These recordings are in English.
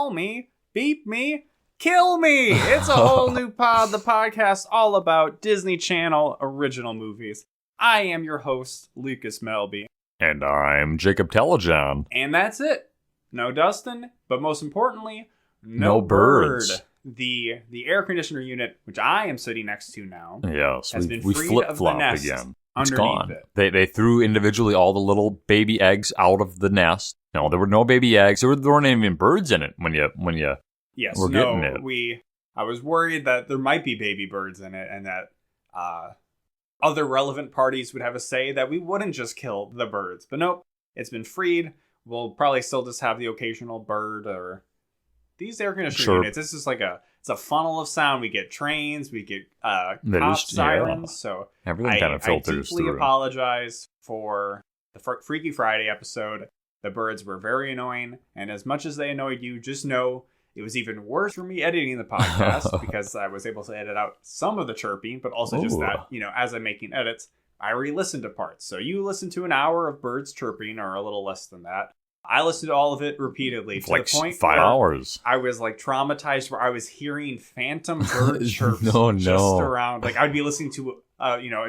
call me, beep me, kill me. It's a whole new pod, the podcast all about Disney Channel original movies. I am your host, Lucas Melby. And I'm Jacob Telejohn. And that's it. No Dustin, but most importantly, no bird. The air conditioner unit, which I am sitting next to now, yes, has been we freed flip of the flop nest again. underneath It's gone. it. They threw individually all the little baby eggs out of the nest. No, there were no baby eggs. There weren't even birds in it when you Yes, were getting it. I was worried that there might be baby birds in it, and that other relevant parties would have a say that we wouldn't just kill the birds. But nope, it's been freed. We'll probably still just have the occasional bird or these air conditioner units. This is like it's a funnel of sound. We get trains, we get cop sirens. Yeah. So everything kind of filters I deeply through. apologize for the Freaky Friday episode. The birds were very annoying, and as much as they annoyed you, just know it was even worse for me editing the podcast because I was able to edit out some of the chirping, but also just that, as I'm making edits, I re-listened to parts. So you listen to an hour of birds chirping, or a little less than that. I listened to all of it repeatedly to the point 5 hours. I was like traumatized where I was hearing phantom bird chirps just around. Like I'd be listening to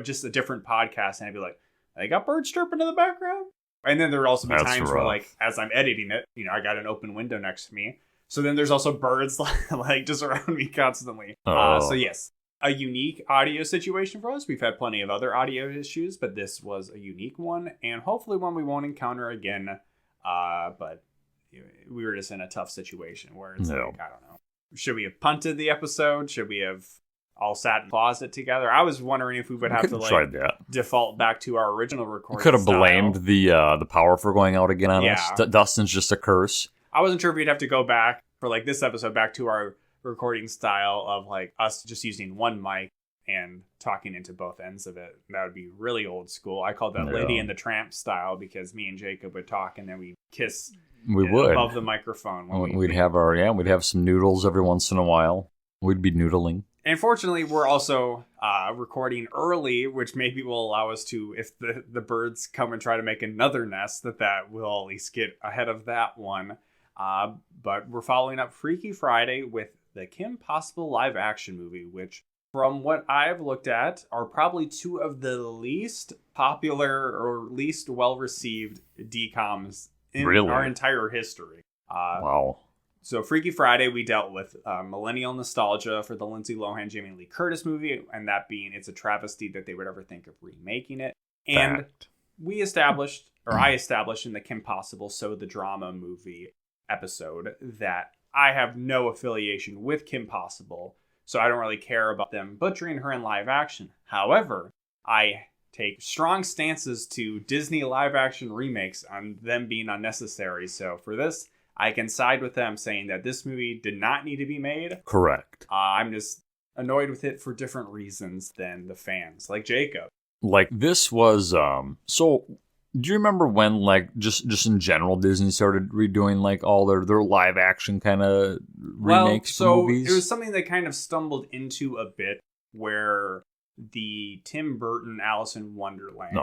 just a different podcast, and I'd be like, I got birds chirping in the background. And then there would also be times where, like, as I'm editing it, I got an open window next to me. So then there's also birds like just around me constantly. So yes, a unique audio situation for us. We've had plenty of other audio issues, but this was a unique one, and hopefully one we won't encounter again. But we were just in a tough situation where it's like, I don't know. Should we have punted the episode? Should we have all sat in the closet together? I was wondering if we would have to default back to our original recording. Could have blamed the power for going out again on us. Dustin's just a curse. I wasn't sure if we'd have to go back for like this episode back to our recording style of like us just using one mic and talking into both ends of it. That would be really old school. I called that Lady and the Tramp style because me and Jacob would talk and then we'd kiss above the microphone. We'd have some noodles every once in a while. We'd be noodling. And fortunately, we're also recording early, which maybe will allow us to, if the birds come and try to make another nest, that will at least get ahead of that one. But we're following up Freaky Friday with the Kim Possible live action movie, which, from what I've looked at, are probably two of the least popular or least well-received DCOMs in our entire history. Wow. So Freaky Friday, we dealt with millennial nostalgia for the Lindsay Lohan, Jamie Lee Curtis movie, and that being it's a travesty that they would ever think of remaking it. And I established in the Kim Possible, So the Drama movie episode that I have no affiliation with Kim Possible, so I don't really care about them butchering her in live action. However, I take strong stances to Disney live action remakes on them being unnecessary. So for this, I can side with them saying that this movie did not need to be made. Correct. I'm just annoyed with it for different reasons than the fans, like Jacob. Like this was so. Do you remember when, like, just in general, Disney started redoing like all their live action kind of remakes movies? It was something they kind of stumbled into a bit, where the Tim Burton Alice in Wonderland.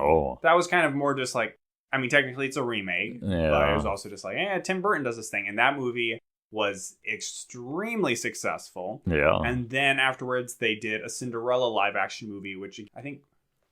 That was kind of more just like. I mean, technically it's a remake, but it was also just like, Tim Burton does this thing. And that movie was extremely successful. Yeah. And then afterwards, they did a Cinderella live-action movie, which I think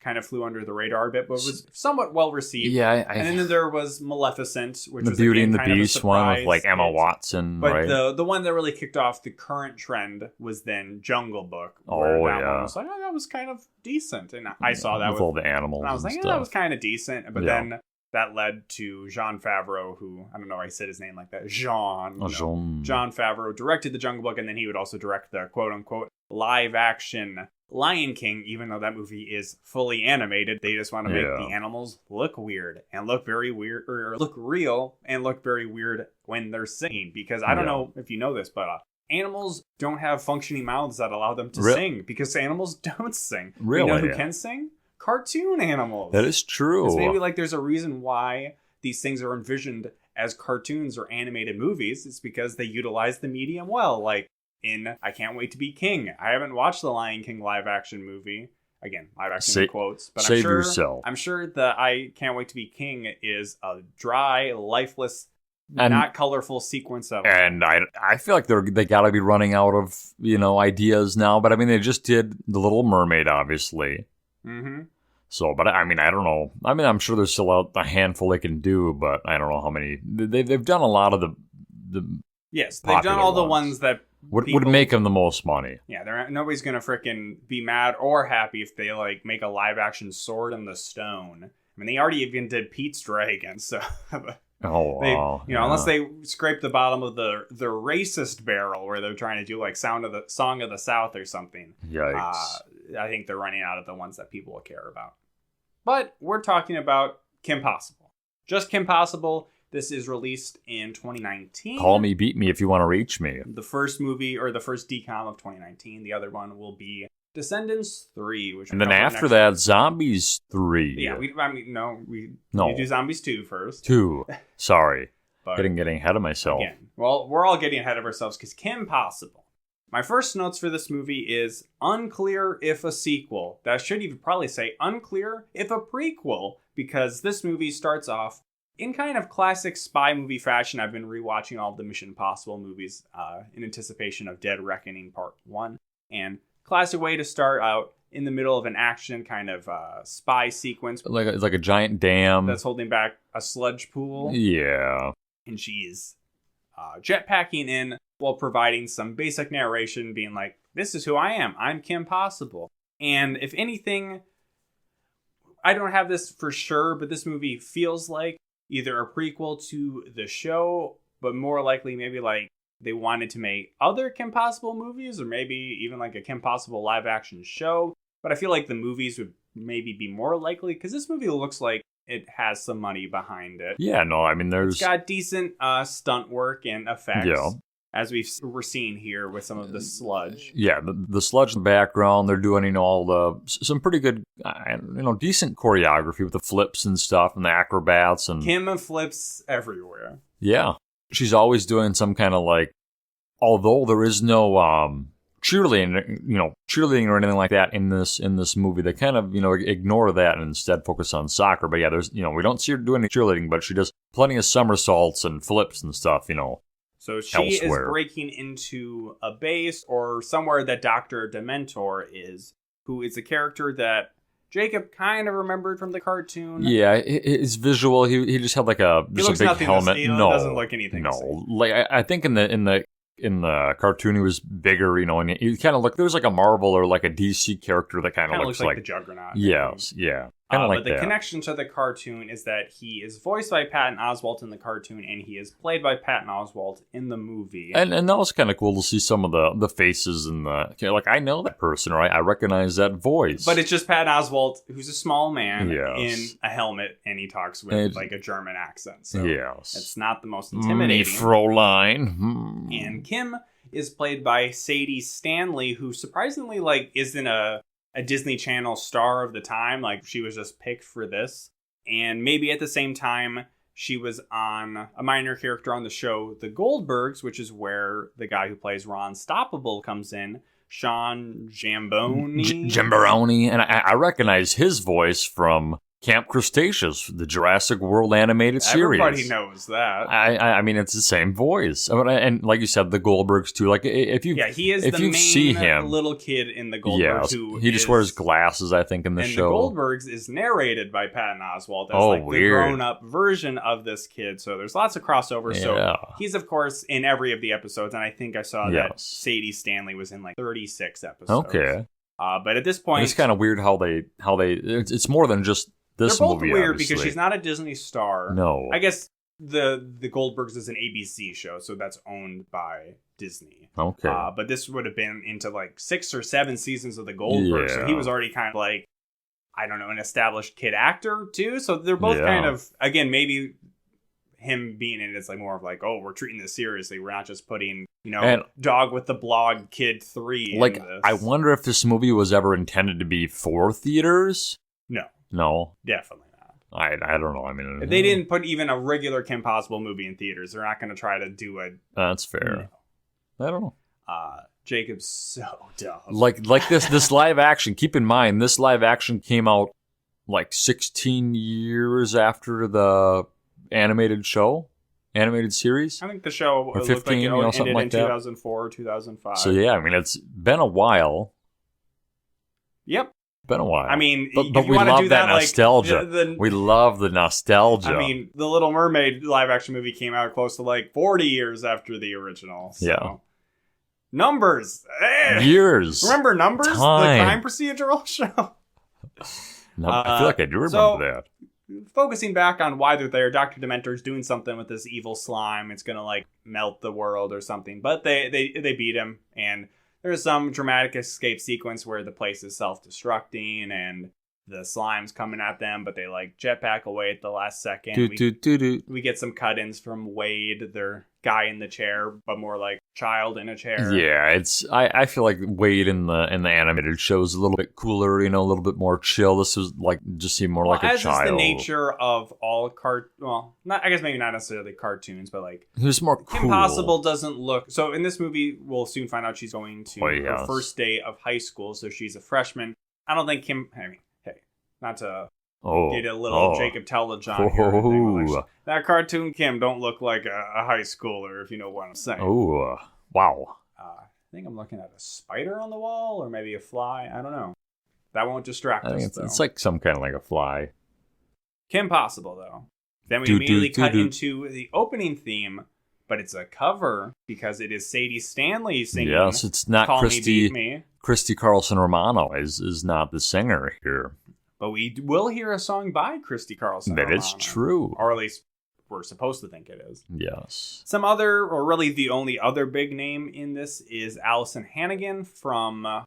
kind of flew under the radar a bit, but was somewhat well-received. Yeah. And then there was Maleficent, which was the Beauty and the Beast one with like Emma Watson. But the one that really kicked off the current trend was then Jungle Book. One was like, that was kind of decent. And I saw that with all the animals. And I was like, that was kind of decent. But then that led to Jon Favreau, who, I don't know why I said his name like that. Jon Favreau directed the Jungle Book, and then he would also direct the quote-unquote live-action Lion King, even though that movie is fully animated. They just want to make the animals look weird and look very weird, or look real and look very weird when they're singing. Because I don't know if you know this, but animals don't have functioning mouths that allow them to sing, because animals don't sing. Really? You know who can sing? Cartoon animals. That is true. It's maybe like there's a reason why these things are envisioned as cartoons or animated movies. It's because they utilize the medium well. Like in I Can't Wait to Be King. I haven't watched the Lion King live action movie. Again, live action in quotes. But yourself. I'm sure the I Can't Wait to Be King is a dry, lifeless not colorful sequence of it. And I feel like they got to be running out of, ideas now. But I mean, they just did The Little Mermaid, obviously. Mm-hmm. So, but I mean, I don't know. I mean, I'm sure there's still a handful they can do, but I don't know how many. They've done a lot of the yes, they've done all the ones that would make them the most money. Yeah, nobody's gonna frickin' be mad or happy if they like make a live action Sword in the Stone. I mean, they already even did Pete's Dragon, so. Wow. Unless they scrape the bottom of the racist barrel where they're trying to do like Song of the South or something. Yikes. I think they're running out of the ones that people will care about. But we're talking about Kim Possible. Just Kim Possible. This is released in 2019. Call me, beat me if you want to reach me. The first movie, or the first DCOM of 2019. The other one will be Descendants 3. And then after that, Zombies 3. Yeah, we do Zombies 2 first. 2. Sorry. Getting ahead of myself. Again, well, we're all getting ahead of ourselves because Kim Possible. My first notes for this movie is unclear if a sequel. That should even probably say unclear if a prequel, because this movie starts off in kind of classic spy movie fashion. I've been rewatching all of the Mission Impossible movies in anticipation of Dead Reckoning Part 1. And classic way to start out in the middle of an action kind of spy sequence. It's like a giant dam. That's holding back a sludge pool. Yeah. And she's jetpacking in while providing some basic narration, being like, this is who I am. I'm Kim Possible. And if anything, I don't have this for sure, but this movie feels like either a prequel to the show, but more likely maybe like they wanted to make other Kim Possible movies, or maybe even like a Kim Possible live action show. But I feel like the movies would maybe be more likely, because this movie looks like it has some money behind it. Yeah, no, I mean, it's got decent stunt work and effects. Yeah. As we're seeing here with some of the sludge. Yeah, the sludge in the background, they're doing, some pretty good, decent choreography with the flips and stuff and the acrobats. And Kim flips everywhere. Yeah. She's always doing some kind of like, although there is no cheerleading or anything like that in this movie, they kind of, ignore that and instead focus on soccer. But yeah, there's, we don't see her doing any cheerleading, but she does plenty of somersaults and flips and stuff, So she is breaking into a base or somewhere that Dr. Dementor is, who is a character that Jacob kind of remembered from the cartoon. Yeah, his visual, he just had like a big helmet. He doesn't look anything. No, like I think in the cartoon he was bigger, and he kind of looked. There was like a Marvel or like a DC character that kind of looks like the Juggernaut. Yes, yeah. But the connection to the cartoon is that he is voiced by Patton Oswalt in the cartoon, and he is played by Patton Oswalt in the movie. And that was kind of cool to see some of the faces and like I know that person, right? I recognize that voice. But it's just Patton Oswalt, who's a small man in a helmet, and he talks with like a German accent. So it's not the most intimidating. Fräulein. And Kim is played by Sadie Stanley, who surprisingly isn't a Disney Channel star of the time. Like, she was just picked for this. And maybe at the same time, she was on a minor character on the show The Goldbergs, which is where the guy who plays Ron Stoppable comes in, Sean Jamboroni. And I recognize his voice from Camp Cretaceous, the Jurassic World animated series. Everybody knows that. I mean, it's the same voice, and like you said, the Goldbergs too. Like he is the main little kid in the Goldbergs. Yeah, he just wears glasses, I think, in the show. And the Goldbergs is narrated by Patton Oswalt as the grown-up version of this kid. So there's lots of crossover. Yeah. So he's of course in every of the episodes, and I think I saw that Sadie Stanley was in like 36 episodes. Okay. But at this point, it's kind of weird how they it's more than just. They're both movie, weird obviously. Because she's not a Disney star. No. I guess the Goldbergs is an ABC show, so that's owned by Disney. Okay. But this would have been into like 6 or 7 seasons of the Goldbergs, so he was already kind of like, I don't know, an established kid actor too. So they're both kind of, again, maybe him being in it, it's like more of like, oh, we're treating this seriously. We're not just putting, Dog with the Blog Kid 3 like, in this. I wonder if this movie was ever intended to be for theaters. No, definitely not. I don't know. I mean, if they didn't put even a regular Kim Possible movie in theaters, they're not going to try to do it. That's fair. No. I don't know. Jacob's so dumb. Like this live action. Keep in mind, this live action came out like 16 years after the animated show. animated series. I think the show or 15, looked like it something ended like in that. 2004 or 2005. So yeah, I mean, it's been a while. Yep. Been a while. I mean, but if you we want to love do that that, nostalgia. like, we love the nostalgia. I mean, the Little Mermaid live action movie came out close to like 40 years after the original. So. Yeah. Numbers. Years. Remember Numbers? Time. The crime procedural show? No, I feel like I do remember that. Focusing back on why they're there, Dr. Dementor's doing something with this evil slime. It's gonna like melt the world or something. But they beat him, and there's some dramatic escape sequence where the place is self-destructing and the slime's coming at them, but they like jetpack away at the last second. We get some cut-ins from Wade, their guy in the chair, but more like child in a chair. Yeah, it's I feel like Wade in the animated show is a little bit cooler, a little bit more chill. This was like just seemed more like a as child. As is the nature of all not I guess maybe not necessarily cartoons, but like he was more cool. Kim Possible doesn't look so. In this movie, we'll soon find out she's going to her first day of high school, so she's a freshman. I don't think Kim. I mean, hey, not to. Get a little Jacob Telejohn here. Like, that cartoon Kim don't look like a high schooler, if you know what I'm saying. Oh, wow. I think I'm looking at a spider on the wall, or maybe a fly. I don't know. That won't distract us, though. It's like some kind of like a fly. Kim Possible, though. Then we immediately cut into the opening theme, but it's a cover because it is Sadie Stanley singing. Yes, it's not Call Christy. Me, Beat Me. Christy Carlson Romano is not the singer here. But we will hear a song by Christy Carlson. That is true. Or at least we're supposed to think it is. Yes. Some other, or really the only other big name in this is Allison Hannigan from How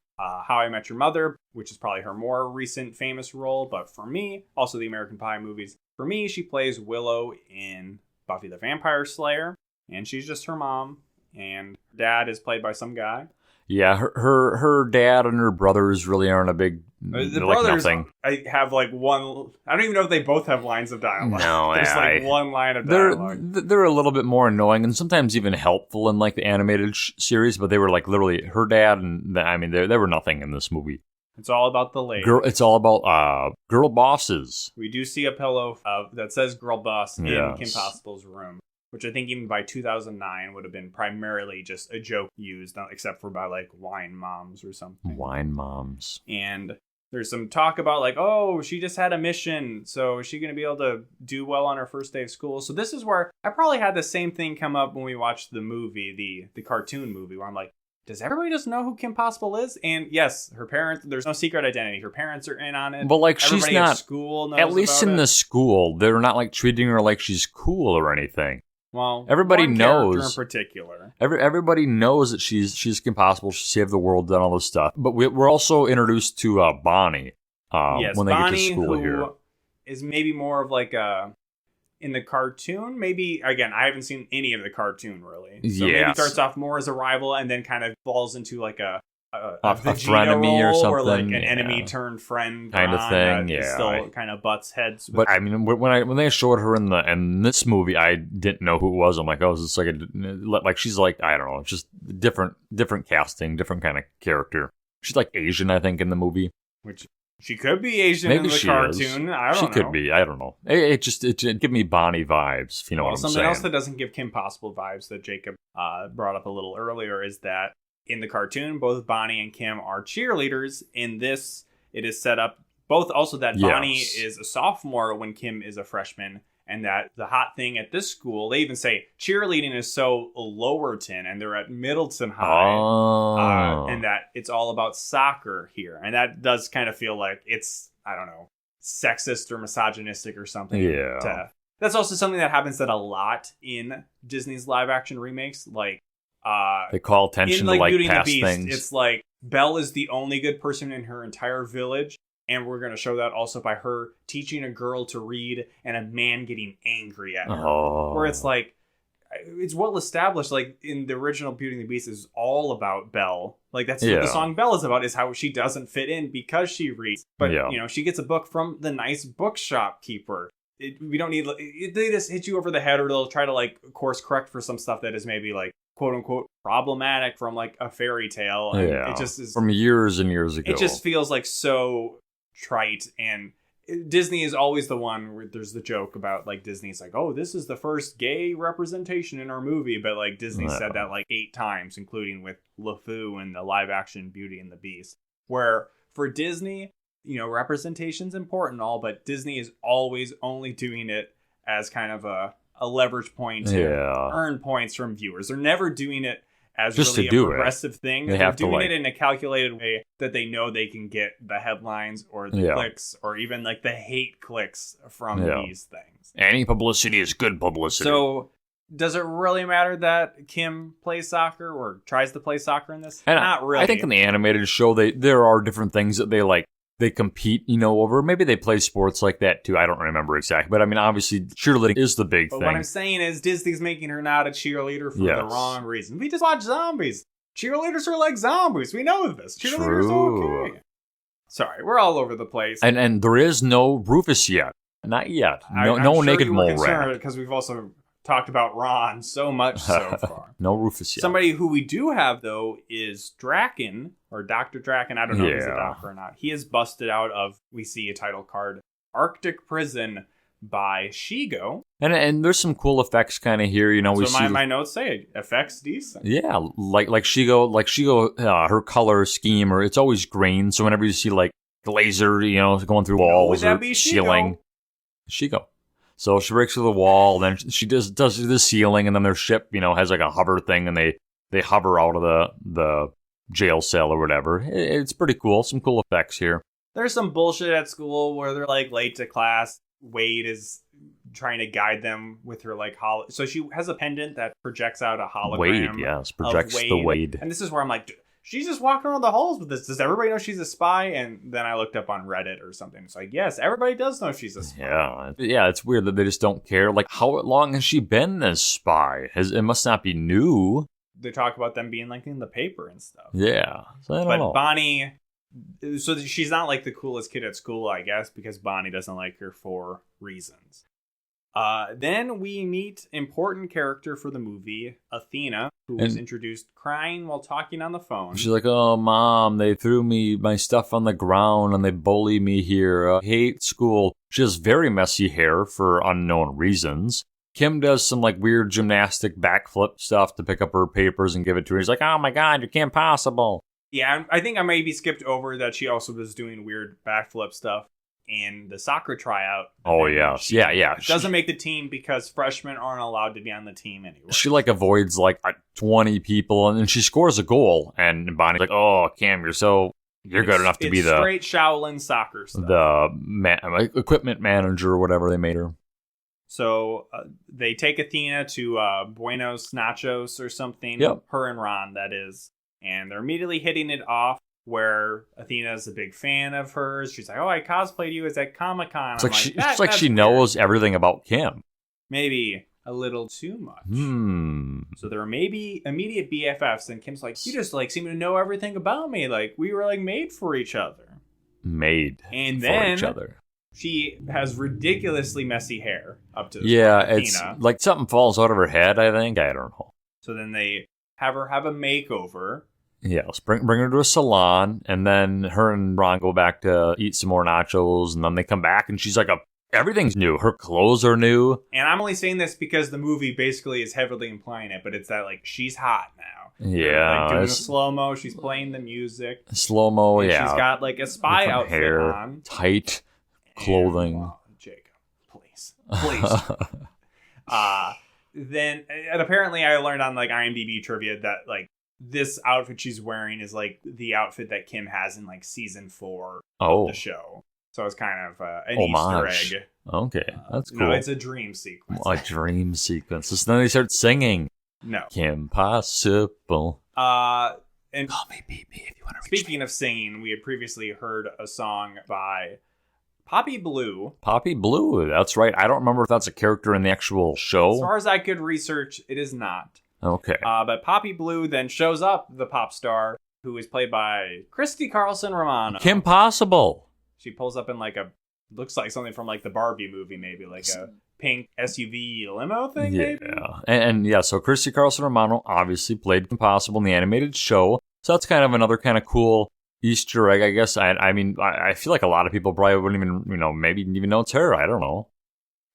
I Met Your Mother, which is probably her more recent famous role. But for me, also the American Pie movies. For me, she plays Willow in Buffy the Vampire Slayer. And she's just her mom. And dad is played by some guy. Yeah, her dad and her brothers really aren't a big... The brothers, nothing. I have like one... I don't even know if they both have lines of dialogue. No, There's like one line of dialogue. They're a little bit more annoying and sometimes even helpful in like the animated series, but they were like literally her dad and... I mean, they were nothing in this movie. It's all about the lady. It's all about girl bosses. We do see a pillow that says girl boss in Kim Possible's room. Which I think even by 2009 would have been primarily just a joke used, except for by like wine moms or something. Wine moms. And there's some talk about like, oh, she just had a mission, so is she going to be able to do well on her first day of school? So this is where I probably had the same thing come up when we watched the movie, the cartoon movie, where I'm like, does everybody just know who Kim Possible is? And yes, her parents, there's no secret identity. Her parents are in on it. But like everybody she's not, at school knows at least in the school, they're not like treating her like she's cool or anything. Well, everybody knows in particular. Everybody knows that she's Kim Possible. She saved the world, done all this stuff. But we're also introduced to Bonnie when they Bonnie, get to school here. Is maybe more of like in the cartoon. Maybe again, I haven't seen any of the cartoon really. So maybe it starts off more as a rival and then kind of falls into like a frenemy or something, or like an enemy turned friend kind of thing. Still kind of butts heads. But I mean, when they showed her in this movie, I didn't know who it was. I'm like, oh, is this like she's like, I don't know, just different casting, different kind of character. She's like Asian, I think, in the movie. Which she could be Asian in the cartoon. I don't know. She could be. I don't know. It give me Bonnie vibes, if you know what I'm saying. Something else that doesn't give Kim Possible vibes that Jacob brought up a little earlier is that in the cartoon, both Bonnie and Kim are cheerleaders. In this, it is set up both also that Bonnie is a sophomore when Kim is a freshman, and that the hot thing at this school, they even say cheerleading is so Lowerton, and they're at Middleton High, and that it's all about soccer here. And that does kind of feel like it's, I don't know, sexist or misogynistic or something. Yeah. That's also something that happens a lot in Disney's live action remakes, like they call attention to like Beauty past and the Beast, things. It's like Belle is the only good person in her entire village, and we're going to show that also by her teaching a girl to read and a man getting angry at her. Where it's like, it's well established, like in the original Beauty and the Beast is all about Belle. Like that's what the song Belle is about, is how she doesn't fit in because she reads. But you know, she gets a book from the nice bookshop keeper. We don't need, they just hit you over the head, or they'll try to like course correct for some stuff that is maybe like quote unquote problematic from like a fairy tale. And it just is from years and years ago. It just feels like so trite, and Disney is always the one where there's the joke about like Disney's like, oh, this is the first gay representation in our movie, but like Disney said that like 8 times, including with LeFou and the live action Beauty and the Beast. Where for Disney, you know, representation's important and all, but Disney is always only doing it as kind of a leverage point to earn points from viewers. They're never doing it as just really a progressive thing. They're doing it in a calculated way that they know they can get the headlines or the clicks or even like the hate clicks from these things. Any publicity is good publicity. So does it really matter that Kim plays soccer or tries to play soccer in this? And Not really. I think in the animated show, there are different things that they compete, you know, over. Maybe they play sports like that too. I don't remember exactly. But I mean, obviously, cheerleading is the big thing. What I'm saying is Disney's making her not a cheerleader for the wrong reason. We just watch zombies. Cheerleaders are like zombies. We know this. Cheerleaders are okay. Sorry, we're all over the place. And there is no Rufus yet. Not yet. No sure naked mole rat. Because we've also talked about Ron so much so far. No Rufus yet. Somebody who we do have, though, is Draken, or Dr. Draken. I don't know if he's a doctor or not. He is busted out of, we see a title card, Arctic Prison by Shigo. And there's some cool effects kind of here. You know, we see my notes say effects decent. Yeah, like Shigo, her color scheme, or it's always green. So whenever you see like the laser, you know, going through walls or ceiling, Shigo. So she breaks through the wall, then she does the ceiling, and then their ship, you know, has like a hover thing, and they hover out of the jail cell or whatever. It's pretty cool. Some cool effects here. There's some bullshit at school where they're like late to class. Wade is trying to guide them with her like so she has a pendant that projects out a hologram. Wade, yes, projects the Wade. And this is where I'm like, she's just walking around the halls with this. Does everybody know she's a spy? And then I looked up on Reddit or something. It's like, yes, everybody does know she's a spy. Yeah, it's weird that they just don't care. Like, how long has she been this spy? It must not be new. They talk about them being like in the paper and stuff. Yeah, so I don't know. Bonnie, so she's not like the coolest kid at school, I guess, because Bonnie doesn't like her for reasons. Then we meet important character for the movie, Athena, who was introduced crying while talking on the phone. She's like, oh, Mom, they threw my stuff on the ground and they bully me here. I hate school. She has very messy hair for unknown reasons. Kim does some like weird gymnastic backflip stuff to pick up her papers and give it to her. He's like, oh my God, you can't possible. Yeah, I think I maybe skipped over that she also was doing weird backflip stuff in the soccer tryout. Oh, yeah. Yeah. Doesn't make the team because freshmen aren't allowed to be on the team anyway. She like avoids like 20 people and then she scores a goal. And Bonnie's like, oh, Kim, you're good enough to be the straight Shaolin soccer stuff. The equipment manager or whatever they made her. So they take Athena to Buenos Nachos or something. Yep. Her and Ron, that is. And they're immediately hitting it off where Athena's a big fan of hers. She's like, oh, I cosplayed you as at Comic-Con. It's like she knows everything about Kim. Maybe a little too much. So they're maybe immediate BFFs. And Kim's like, you just like seem to know everything about me. Like we were like made for each other. And then each other. She has ridiculously messy hair up to this point, it's like something falls out of her head, I think. I don't know. So then they have her have a makeover. Yeah, let's bring her to a salon, and then her and Ron go back to eat some more nachos, and then they come back, and she's like, everything's new. Her clothes are new. And I'm only saying this because the movie basically is heavily implying it, but it's that, like, she's hot now. Yeah. Like, doing the slow-mo, she's playing the music. Slow-mo, yeah. She's got, like, a spy outfit hair, on. Tight clothing. And, Jacob, please. Then, and apparently I learned on, like, IMDb trivia that, like, this outfit she's wearing is like the outfit that Kim has in like season 4 of the show. So it's kind of an Easter egg. Okay, that's cool. No, it's a dream sequence. A dream sequence. So then they start singing. No. Kim Possible. And call me baby if you want to. Speaking of singing, we had previously heard a song by Poppy Blue. Poppy Blue, that's right. I don't remember if that's a character in the actual show. As far as I could research, it is not. Okay. But Poppy Blue then shows up, the pop star, who is played by Christy Carlson Romano. Kim Possible. She pulls up in like looks like something from like the Barbie movie, maybe like a pink SUV limo thing, maybe? Yeah. And yeah, so Christy Carlson Romano obviously played Kim Possible in the animated show. So that's kind of another kind of cool Easter egg, I guess. I mean, I feel like a lot of people probably wouldn't even, maybe even know it's her. I don't know.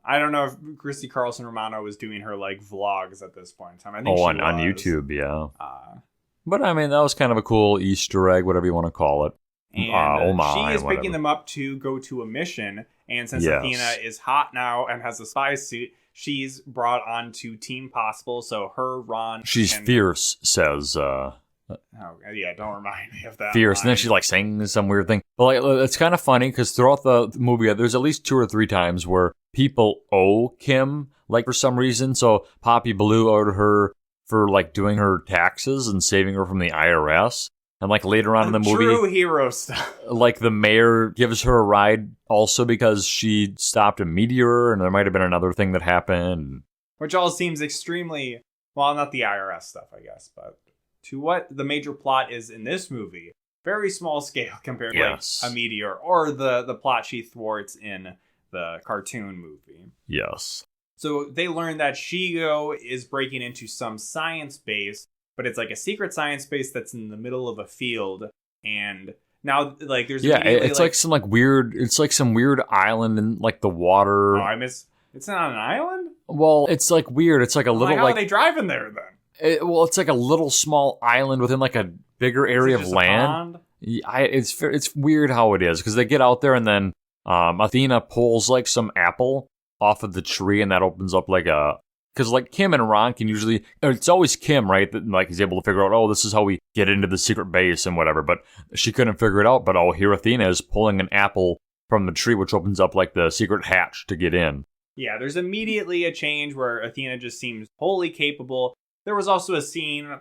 I don't know if Christy Carlson Romano was doing her like vlogs at this point in time. I think on YouTube, yeah. Uh, but I mean, that was kind of a cool Easter egg, whatever you want to call it. And she is picking them up to go to a mission. And since Athena is hot now and has a spy suit, she's brought on to Team Possible. So her, Ron... She's fierce, says... oh, yeah, don't remind me of that. Fierce. line. And then she like sings some weird thing. But like, it's kind of funny because throughout the movie, there's at least 2 or 3 times where people owe Kim, like for some reason. So Poppy Blue owed her for like doing her taxes and saving her from the IRS. And like later on in the movie, true hero stuff. Like the mayor gives her a ride also because she stopped a meteor, and there might have been another thing that happened. Which all seems extremely, well, not the IRS stuff, I guess, but to what the major plot is in this movie, very small scale compared to like a meteor or the plot she thwarts in the cartoon movie. Yes. So they learn that Shigo is breaking into some science base, but it's like a secret science base that's in the middle of a field. And now, like, there's it's like some like weird. It's like some weird island in like the water. Oh, it's not an island. Well, it's like weird. It's like a little how are they driving there then? It's like a little small island within like a bigger area of land. It's weird how it is because they get out there and then Athena pulls like some apple off of the tree and that opens up like a. Because, like, Kim and Ron can usually... It's always Kim, right? That, like, he's able to figure out, oh, this is how we get into the secret base and whatever. But she couldn't figure it out. But, here Athena is pulling an apple from the tree, which opens up, like, the secret hatch to get in. Yeah, there's immediately a change where Athena just seems wholly capable. There was also a scene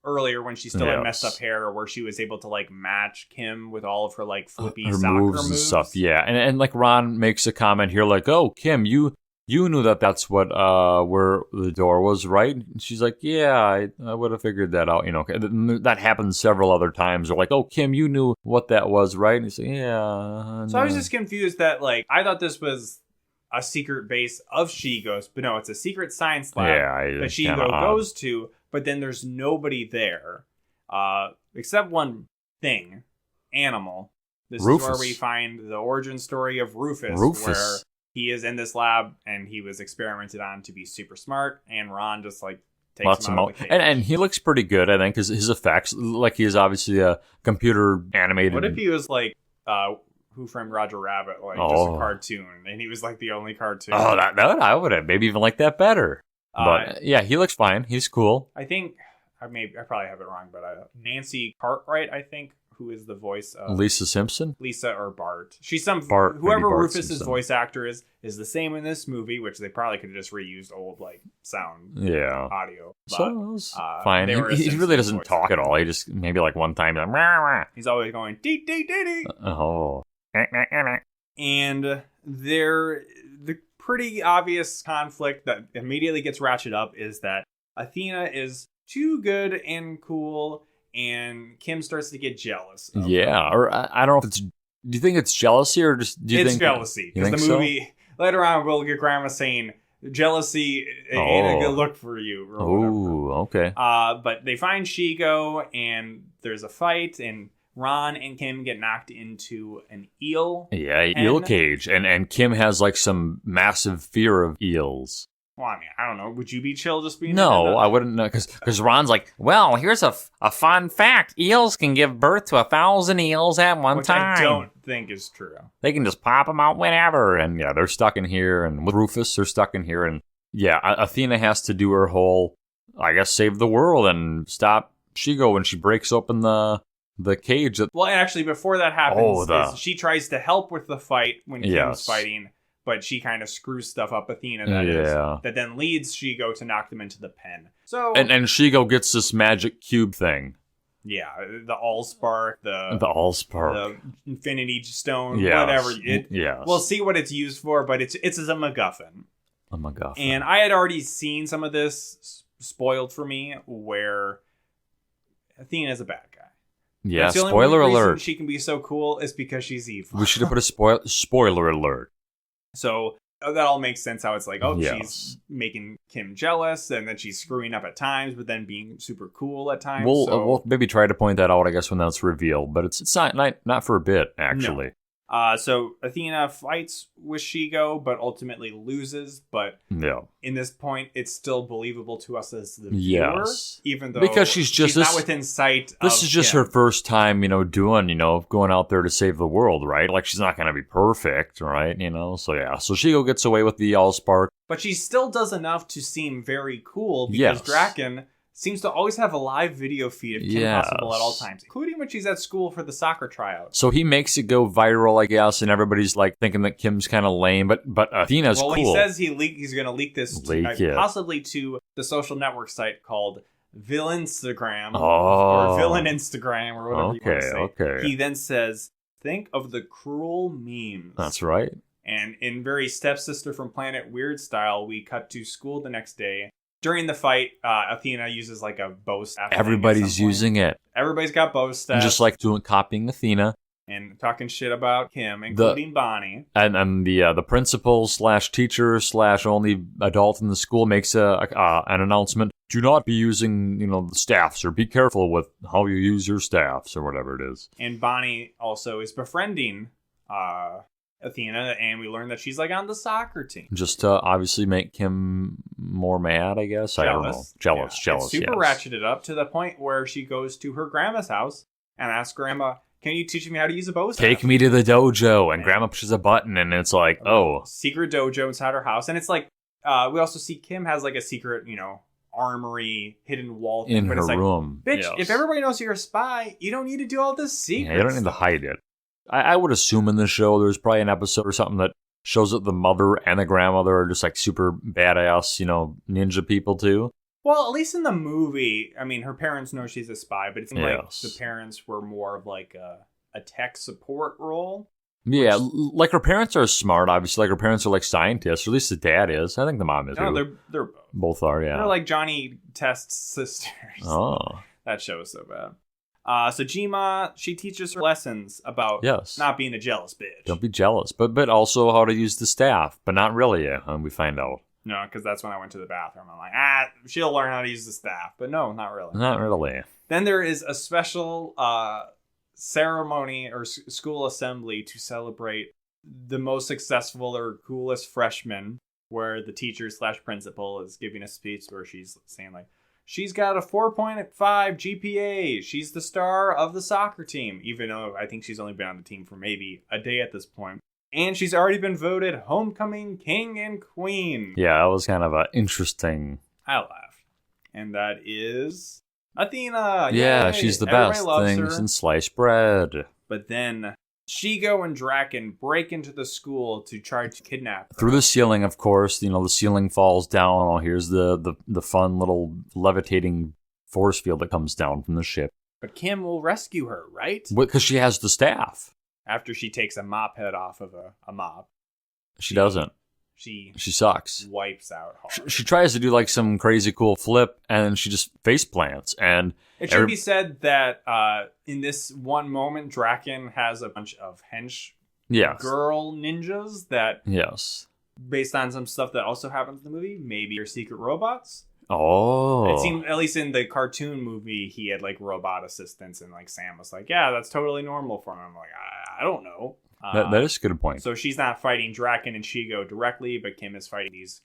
earlier when she still had messed up hair where she was able to, like, match Kim with all of her, like, flippy her soccer moves. And stuff, yeah. And, like, Ron makes a comment here, like, oh, Kim, you knew that's what where the door was, right? And she's like, yeah, I would have figured that out. That happened several other times. They're like, oh, Kim, you knew what that was, right? And he's like, yeah. So I was just confused that, like, I thought this was a secret base of Shigo's, but no, it's a secret science lab that Shigo goes to, but then there's nobody there except one thing, Animal. This Rufus. is where we find the origin story of Rufus. Where he is in this lab, and he was experimented on to be super smart, and Ron just, like, takes him out of the cage. And he looks pretty good, I think, because his effects, like, he is obviously a computer animated. What if he was, like, Who Framed Roger Rabbit, like, just a cartoon, and he was, like, the only cartoon? Oh, that I would have maybe even liked that better. But, yeah, he looks fine. He's cool. I think, I probably have it wrong, but Nancy Cartwright, I think, who is the voice of Lisa Simpson? Lisa or Bart. She's some Bart, whoever Bart Rufus's Simpson. voice actor is the same in this movie, which they probably could have just reused old like sound audio. But, so it was fine. He really doesn't talk at all. He just maybe like one time like, rah, rah. He's always going dee dee dee dee. Oh. And the pretty obvious conflict that immediately gets ratcheted up is that Athena is too good and cool, and Kim starts to get jealous. Or I don't know if it's. Do you think it's jealousy or just? Do you it's think jealousy because the movie later on we'll get Grandma saying jealousy ain't a good look for you. Oh, okay. But they find Shigo and there's a fight and Ron and Kim get knocked into an eel. Yeah, eel cage, and Kim has like some massive fear of eels. Well, I mean, I don't know. Would you be chill just being... No, I wouldn't know, because Ron's like, well, here's a fun fact. Eels can give birth to 1,000 eels at one time. Which I don't think is true. They can just pop them out whenever. And yeah, they're stuck in here. And with Rufus, they're stuck in here. And yeah, Athena has to do her whole, I guess, save the world and stop Shigo when she breaks open the cage. Well, actually, before that happens, is she tries to help with the fight when Kim's fighting. But she kind of screws stuff up, Athena, that then leads Shigo to knock them into the pen. So and Shigo gets this magic cube thing. Yeah, the Allspark, the Infinity Stone, whatever. We'll see what it's used for, but it's as a MacGuffin. A MacGuffin. And I had already seen some of this spoiled for me, where Athena's a bad guy. Yeah, That's the only spoiler reason alert. She can be so cool is because she's evil. We should have put a spoiler alert. So that all makes sense how it's like, oh, Yes. she's making Kim jealous, and then she's screwing up at times, but then being super cool at times. We'll maybe try to point that out, I guess, when that's revealed, but it's not for a bit, actually. No. So Athena fights with Shigo, but ultimately loses. But in this point, it's still believable to us as the viewer, even though because she's not within sight. This is just her first time, going out there to save the world, right? Like, she's not going to be perfect, right? So Shigo gets away with the Allspark, but she still does enough to seem very cool because Draken seems to always have a live video feed of Kim Possible at all times, including when she's at school for the soccer tryout. So he makes it go viral, I guess, and everybody's like thinking that Kim's kind of lame, but Athena's cool. Well, he says he's going to leak this possibly to the social network site called Villainstagram or Villain Instagram or whatever you want to say. Okay. He then says, think of the cruel memes. That's right. And in very Stepsister from Planet Weird style, we cut to school the next day. During the fight, Athena uses like a bow staff. Everybody's using it. Everybody's got bow staffs. Just like copying Athena. And talking shit about Kim, including Bonnie. And the principal / teacher / only adult in the school makes an announcement. Do not be using, the staffs, or be careful with how you use your staffs, or whatever it is. And Bonnie also is befriending Athena, and we learn that she's like on the soccer team. Just to obviously make Kim more mad, I guess. I don't know. Jealous. And super ratcheted up to the point where she goes to her grandma's house and asks Grandma, can you teach me how to use a bow staff? Take me to the dojo. And Grandma pushes a button, and it's like, secret dojo inside her house. And it's like, we also see Kim has like a secret, armory, hidden wall thing. In her room. Bitch, if everybody knows you're a spy, you don't need to do all this secret you don't need to hide it. I would assume in the show there's probably an episode or something that shows that the mother and the grandmother are just like super badass, ninja people too. Well, at least in the movie, I mean, her parents know she's a spy, but it seems like the parents were more of like a tech support role. Yeah, like her parents are smart, obviously. Like her parents are like scientists, or at least the dad is. I think the mom is. No, they're both. Both are, yeah. They're like Johnny Test's sisters. Oh. That show is so bad. So Jima, she teaches her lessons about not being a jealous bitch. Don't be jealous, but also how to use the staff, but not really, we find out. No, because that's when I went to the bathroom. I'm like, she'll learn how to use the staff. But no, not really. Not really. Then there is a special ceremony or school assembly to celebrate the most successful or coolest freshman, where the teacher / principal is giving a speech where she's saying like, she's got a 4.5 GPA. She's the star of the soccer team, even though I think she's only been on the team for maybe a day at this point. And she's already been voted homecoming king and queen. Yeah, that was kind of an interesting... I laughed. And that is Athena. Yeah, Yay! she's the Everybody best. loves Things her. and sliced bread. But then Shigo and Draken break into the school to try to kidnap her. Through the ceiling, of course. The ceiling falls down. Oh, here's the fun little levitating force field that comes down from the ship. But Kim will rescue her, right? Because she has the staff. After she takes a mop head off of a mop. She doesn't. She sucks. Wipes out hard. She tries to do like some crazy cool flip, and she just face plants. And it should be said that in this one moment, Draken has a bunch of hench girl ninjas that, based on some stuff that also happens in the movie, maybe are secret robots. Oh. It seemed, at least in the cartoon movie, he had like robot assistants, and like Sam was like, yeah, that's totally normal for him. I'm like, I don't know. That is a good point. So she's not fighting Draken and Shigo directly, but Kim is fighting these,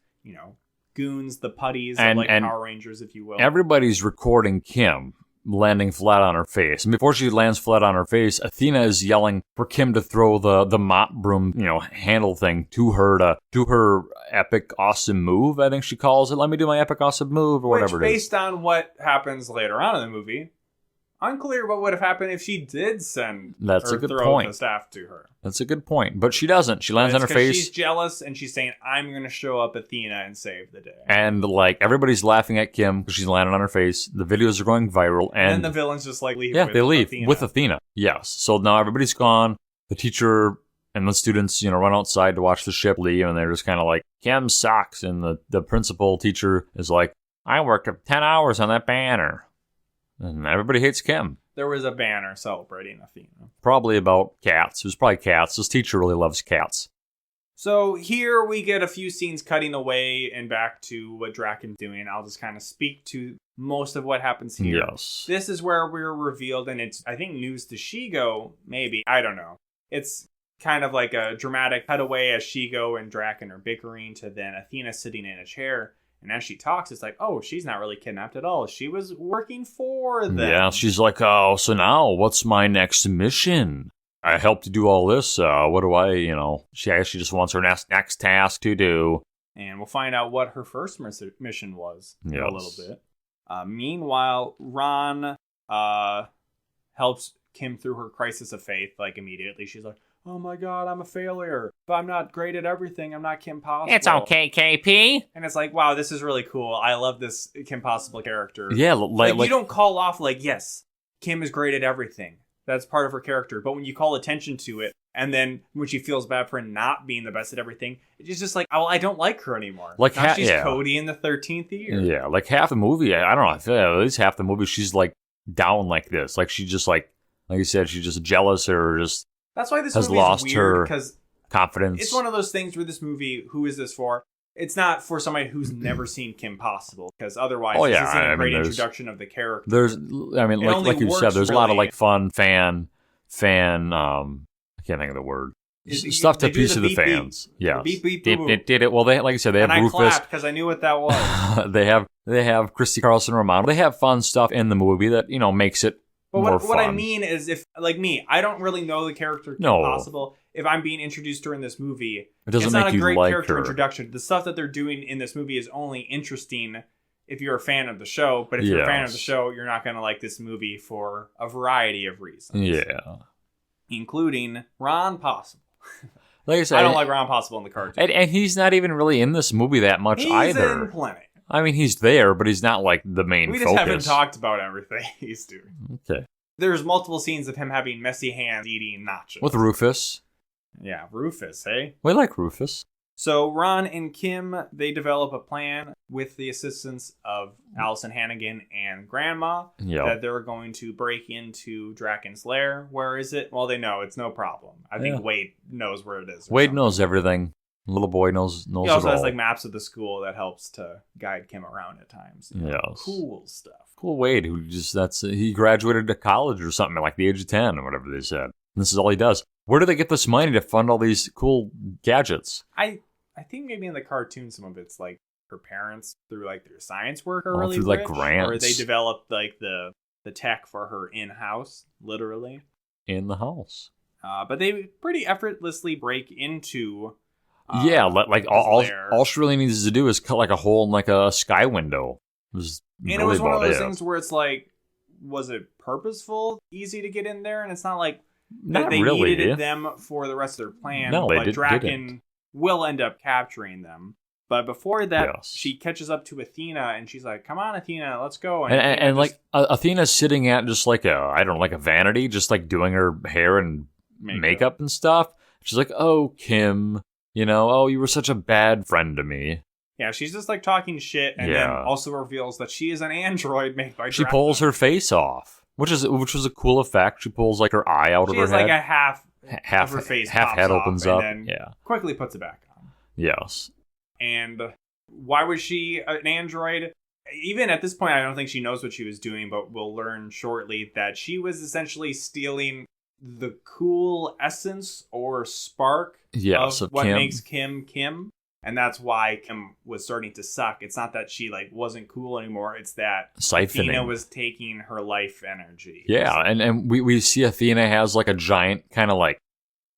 goons, the putties, and Power Rangers, if you will. Everybody's recording Kim landing flat on her face. And before she lands flat on her face, Athena is yelling for Kim to throw the mop broom, handle thing to her to do her epic awesome move, I think she calls it. Let me do my epic awesome move, or whatever it is. Based on what happens later on in the movie, unclear what would have happened if she did send the staff to her. That's a good point. But she doesn't. She lands on her face. She's jealous, and she's saying, I'm going to show up Athena and save the day. And, like, everybody's laughing at Kim because she's landing on her face. The videos are going viral. And the villains just, like, leave they leave with Athena. Yes. So now everybody's gone. The teacher and the students, run outside to watch the ship leave, and they're just kind of like, Kim sucks. And the principal teacher is like, I worked 10 hours on that banner. And everybody hates Kim. There was a banner celebrating Athena. Probably about cats. It was probably cats. This teacher really loves cats. So here we get a few scenes cutting away and back to what Draken's doing. I'll just kind of speak to most of what happens here. Yes. This is where we're revealed, and it's, I think, news to Shigo, maybe. I don't know. It's kind of like a dramatic cutaway as Shigo and Draken are bickering to then Athena sitting in a chair. And as she talks, it's like, oh, she's not really kidnapped at all. She was working for them. Yeah, she's like, oh, so now what's my next mission? I helped to do all this. What do I, She actually just wants her next task to do. And we'll find out what her first mission was in a little bit. Meanwhile, Ron helps Kim through her crisis of faith. Like, immediately, she's like, oh my god, I'm a failure. If I'm not great at everything, I'm not Kim Possible. It's okay, KP. And it's like, wow, this is really cool. I love this Kim Possible character. Yeah, like you don't call off like, yes, Kim is great at everything. That's part of her character. But when you call attention to it, and then when she feels bad for not being the best at everything, it's just like, oh, I don't like her anymore. Like now she's Cody in the 13th year. Yeah, like half the movie, I don't know, I feel like at least half the movie, she's like down like this. Like she just like you said, she's just jealous or just that's why this has movie lost is weird, her because confidence. It's one of those things where this movie, who is this for? It's not for somebody who's never seen Kim Possible, because otherwise this isn't a great introduction of the character. Like you said, there's a lot of like fun fan I can't think of the word. Stuff to appease to the fans. Yeah. Beep, beep, did it. Well, they, like I said, they have and Rufus. I clapped because I knew what that was. they have Christy Carlson Romano. They have fun stuff in the movie that, makes it more fun. What I mean is, if, like me, I don't really know the character Kim Possible. If I'm being introduced during this movie, it's not a great character introduction. The stuff that they're doing in this movie is only interesting if you're a fan of the show. But if you're a fan of the show, you're not going to like this movie for a variety of reasons. Yeah. Including Ron Possible. Like I said, I don't like Ron Possible in the cartoon. And he's not even really in this movie that much either. He's in plenty. I mean, he's there, but he's not like the main focus. We just haven't talked about everything he's doing. Okay. There's multiple scenes of him having messy hands eating nachos. With Rufus. Yeah, Rufus, hey? We like Rufus. So Ron and Kim, they develop a plan with the assistance of Allison Hannigan and Grandma that they're going to break into Draken's lair. Where is it? Well, they know. It's no problem. I think Wade knows where it is. Wade knows everything. Little boy knows he also has like maps of the school that helps to guide Kim around at times. Yes. Cool stuff. Cool Wade, who he graduated to college or something at like the age of 10 or whatever they said. And this is all he does. Where do they get this money to fund all these cool gadgets? I think maybe in the cartoon some of it's like her parents through like their science work are really through rich, like grants, or they developed like the tech for her in house, literally in the house. But they pretty effortlessly break into. All she really needs to do is cut like a hole in like a sky window. It was one of those things where it's like, was it purposeful, easy to get in there, and it's not like that they needed them for the rest of their plan. No, but Draken will end up capturing them. But before that, she catches up to Athena, and she's like, "Come on, Athena, let's go." And like Athena's sitting at just like a vanity, just like doing her hair and makeup and stuff. She's like, "Oh, Kim, you were such a bad friend to me." Yeah, she's just like talking shit, and then also reveals that she is an android made by. She pulls her face off, which was a cool effect. She pulls like her eye out of her head. She has like a half of her face, half head opens up, and then quickly puts it back on. Yes. And why was she an android? Even at this point, I don't think she knows what she was doing, but we'll learn shortly that she was essentially stealing the cool essence or spark of what makes Kim Kim. And that's why Kim was starting to suck. It's not that she like wasn't cool anymore. It's that Athena was taking her life energy. Yeah, and we see Athena has like a giant kind of like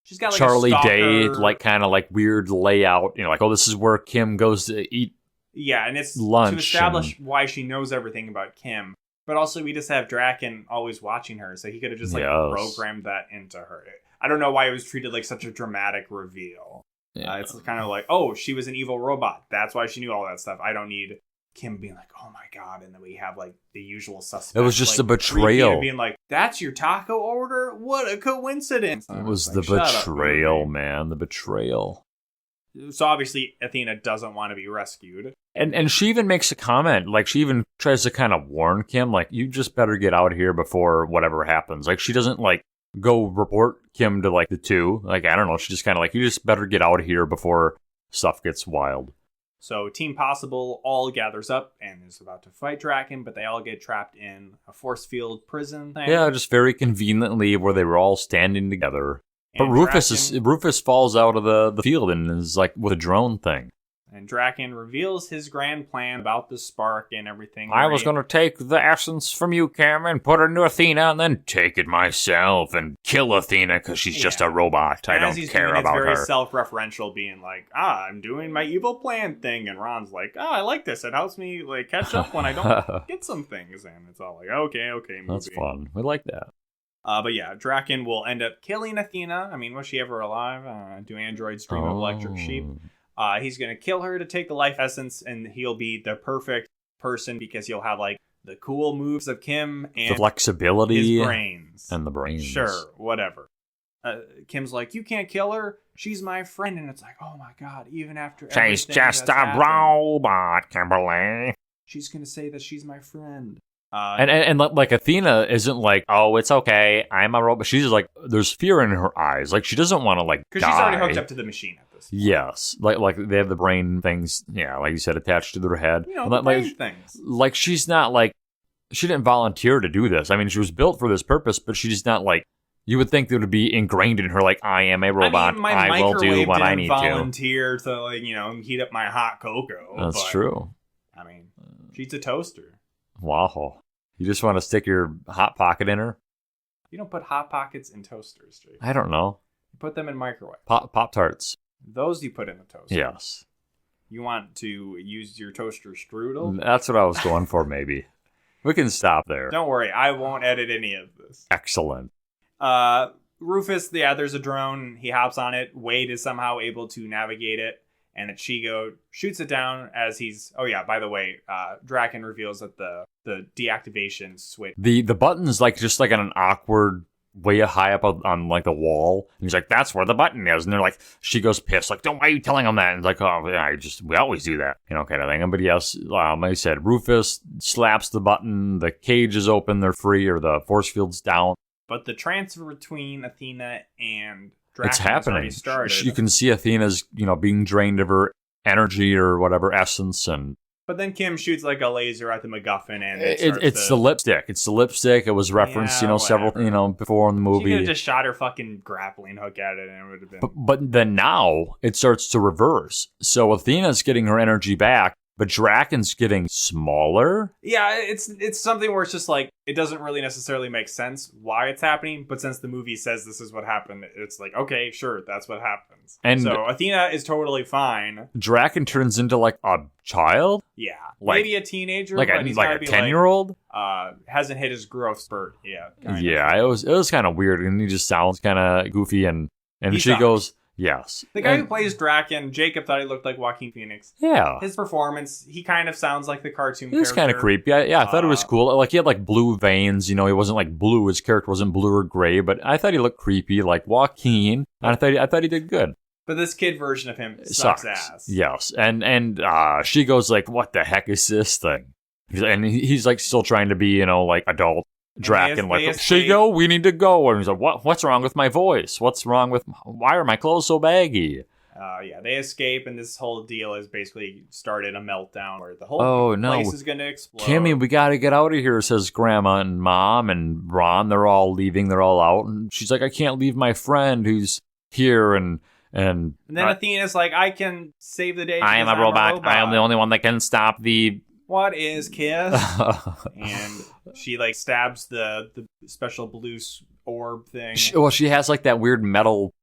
she's got like Charlie Day like kind of like weird layout. Like, oh, this is where Kim goes to eat. Yeah, and it's lunch to establish why she knows everything about Kim. But also, we just have Draken always watching her, so he could have just programmed that into her. I don't know why it was treated like such a dramatic reveal. Yeah. It's kind of like, oh, she was an evil robot. That's why she knew all that stuff. I don't need Kim being like, oh my god, and then we have like the usual suspect. It was just a betrayal. Being like, that's your taco order? What a coincidence! It was the betrayal, man. The betrayal. So obviously, Athena doesn't want to be rescued. And she even makes a comment, like she even tries to kind of warn Kim, like, you just better get out of here before whatever happens. Like she doesn't like go report Kim to like the two. Like, I don't know. She's just kind of like, you just better get out of here before stuff gets wild. So Team Possible all gathers up and is about to fight Draken, but they all get trapped in a force field prison thing. Yeah, just very conveniently where they were all standing together. And but Rufus falls out of the field and is like with a drone thing. And Draken reveals his grand plan about the spark and everything. I was going to take the essence from you, Kim, and put it into Athena, and then take it myself and kill Athena because she's just a robot. I don't care about her. It's very self-referential, being like, I'm doing my evil plan thing. And Ron's like, I like this. It helps me like catch up when I don't get some things. And it's all like, okay, movie. That's fun. We like that. But yeah, Draken will end up killing Athena. I mean, was she ever alive? Do androids dream of electric sheep? He's going to kill her to take the life essence, and he'll be the perfect person because he'll have like the cool moves of Kim and the flexibility, his brains. And the brains. Sure, whatever. Kim's like, you can't kill her. She's my friend. And it's like, oh my God, even after she's just a robot, Kimberly. She's going to say that she's my friend. And like Athena isn't like, oh, it's okay, I'm a robot. She's like, there's fear in her eyes. Like, she doesn't want to like die. Because she's already hooked up to the machine at this point. Yes. Like they have the brain things, yeah, like you said, attached to their head. You know, the brain things. Like, she's not like, she didn't volunteer to do this. I mean, she was built for this purpose, but she's not like, you would think that it would be ingrained in her, like, I am a robot, I will do what I need to. Volunteer to, like, heat up my hot cocoa. That's true. I mean, she's a toaster. Wow. You just want to stick your Hot Pocket in her? You don't put Hot Pockets in toasters, Jake. I don't know. You put them in microwave. Pop-Tarts. Those you put in the toaster. Yes. You want to use your toaster strudel? That's what I was going for, maybe. We can stop there. Don't worry. I won't edit any of this. Excellent. Rufus, there's a drone. He hops on it. Wade is somehow able to navigate it. And Ichigo shoots it down as he's... Oh, yeah, by the way, Draken reveals that the deactivation switch... The button's like just like on an awkward way high up on like the wall. And he's like, that's where the button is. And they're like, she goes pissed, like, don't, why are you telling him that? And it's like, oh, yeah, we always do that, kind of thing. But yes, like I said, Rufus slaps the button, the cage is open, they're free, or the force field's down. But the transfer between Athena and... Draken it's happening. You can see Athena's, being drained of her energy or whatever essence, but then Kim shoots like a laser at the MacGuffin, and it's the lipstick. It's the lipstick. It was referenced, several, before in the movie. She could have just shot her fucking grappling hook at it, and it would have been. But then now it starts to reverse. So Athena's getting her energy back, but Draken's getting smaller. Yeah, it's something where it's just like, it doesn't really necessarily make sense why it's happening, but since the movie says this is what happened, it's like, okay, sure, that's what happens. And so Athena is totally fine. Draken turns into like a child? Yeah. Maybe a teenager. Like a 10-year-old? Hasn't hit his growth spurt yet. Yeah, it was kind of weird, and he just sounds kind of goofy, and she goes... Yes. The guy who plays Draken, Jacob thought he looked like Joaquin Phoenix. Yeah. His performance, he kind of sounds like the cartoon character. It was kind of creepy. Yeah, I thought it was cool. Like, he had like blue veins, he wasn't like blue. His character wasn't blue or gray, but I thought he looked creepy, like Joaquin. And I thought he did good. But this kid version of him sucks ass. Yes. And she goes like, what the heck is this thing? And he's like still trying to be, like adult. Draken, like, Shigo, we need to go. And he's like, what's wrong with my voice? Why are my clothes so baggy? They escape, and this whole deal has basically started a meltdown where the whole place is going to explode. Kimmy, we got to get out of here, says Grandma and Mom and Ron. They're all leaving. They're all out. And she's like, I can't leave my friend who's here. And then Athena's like, I can save the day. I am a robot. I am the only one that can stop the... What is Kiss? And she like stabs the special blue orb thing. She has like that weird metal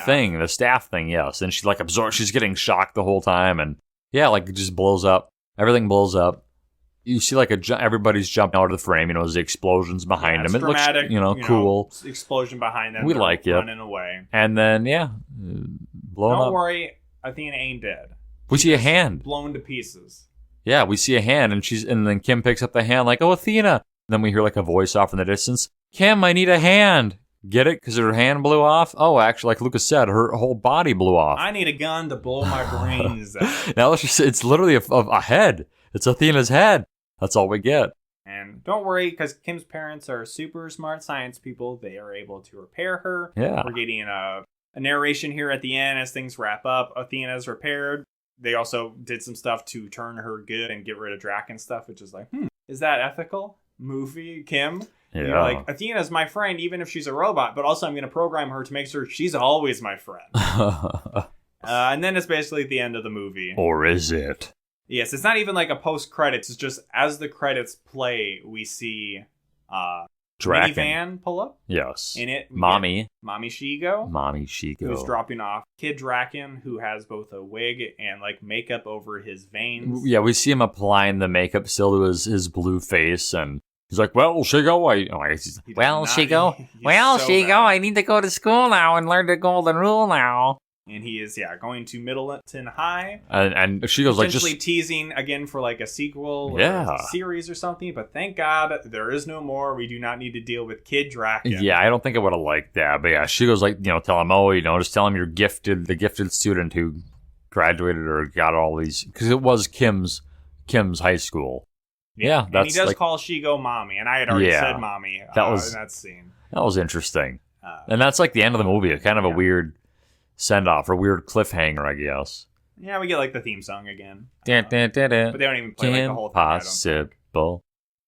thing, the staff thing, yes. And she like absorbs. She's getting shocked the whole time, and yeah, like it just blows up. Everything blows up. You see like everybody's jumping out of the frame. There's the explosions behind them. It dramatic, looks cool. Explosion behind them. We like it. Running away. And then blowing up. Don't worry, Athena ain't dead. We see a hand blown to pieces. Yeah, we see a hand, and then Kim picks up the hand like, oh, Athena. And then we hear like a voice off in the distance. Kim, I need a hand. Get it? Because her hand blew off? Oh, actually, like Lucas said, her whole body blew off. I need a gun to blow my brains out. Now it's literally a head. It's Athena's head. That's all we get. And don't worry, because Kim's parents are super smart science people. They are able to repair her. Yeah. We're getting a narration here at the end as things wrap up. Athena's repaired. They also did some stuff to turn her good and get rid of Draken stuff, which is like, is that ethical? Movie, Kim? Yeah. You're like, Athena's my friend, even if she's a robot, but also I'm going to program her to make sure she's always my friend. And then it's basically the end of the movie. Or is it? Yes, it's not even like a post-credits. It's just as the credits play, we see Draken minivan pull up. Yes. In it, Mommy Shigo. Shigo. Who's dropping off Kid Draken, who has both a wig and like makeup over his veins. Yeah, we see him applying the makeup still to his blue face, and he's like, "Well, Shigo, Shigo, I need to go to school now and learn the golden rule now." And he is, going to Middleton High. And she goes like, potentially teasing again for like a sequel or a series or something. But thank God there is no more. We do not need to deal with Kid Draken. Yeah, I don't think I would have liked that. But yeah, she goes like, tell him, just tell him you're the gifted student who graduated or got all these. Because it was Kim's high school. Yeah, and he does call Shigo mommy. And I had already said mommy in that scene. That was interesting. And that's like the end of the movie. It's kind of a weird send-off or weird cliffhanger, I guess. Yeah, we get like the theme song again. But they don't even play like the whole thing. Impossible.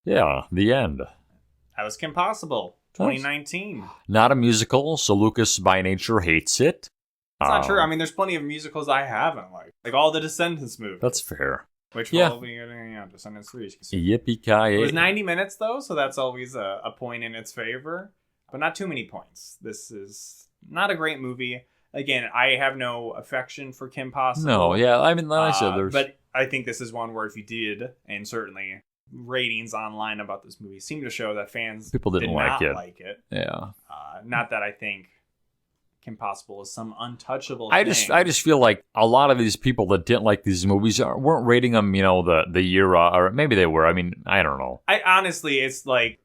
Yeah, the end. That was Kim Possible, 2019. Not a musical, so Lucas by nature hates it. It's not true. I mean, there's plenty of musicals I haven't liked. Like all the Descendants movies. That's fair. Which will be Descendants 3. Yippee-ki-yay. It was 90 minutes, though, so that's always a point in its favor. But not too many points. This is not a great movie. Again, I have no affection for Kim Possible. No, yeah, I mean, like I said, there's... But I think this is one where if you did, and certainly ratings online about this movie seem to show that fans did not like it. Yeah. Not that I think Kim Possible is some untouchable thing. I just feel like a lot of these people that didn't like these movies weren't rating them, the year, or maybe they were. I mean, I don't know. Honestly, it's like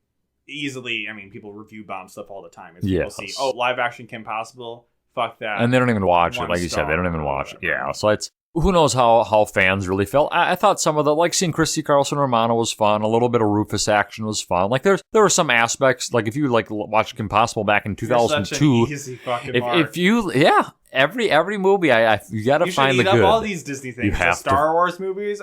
easily, people review bomb stuff all the time. People see, live action Kim Possible... Fuck that. And they don't even watch it. Like you said, they don't even watch it. Yeah. So it's, who knows how fans really felt. I thought some of the, like seeing Christy Carlson Romano was fun. A little bit of Rufus action was fun. Like there were some aspects, like if you like watched Kim Possible back in 2002. You're such an easy fucking mark. If you, every movie, you got to find the good. You should eat up all these Disney things. The Star Wars movies.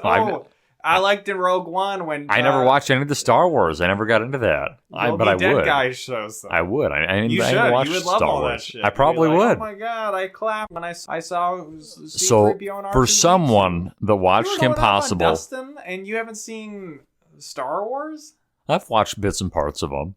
I liked in Rogue One when... I never watched any of the Star Wars. I never got into that. But I would. Dead Guy shows them. I would. You should. Watch you would love Star all Wars. that shit. I probably would. Oh my God, I clapped when I saw So, for someone that watched Kim Possible... Dustin, and you haven't seen Star Wars? I've watched bits and parts of them.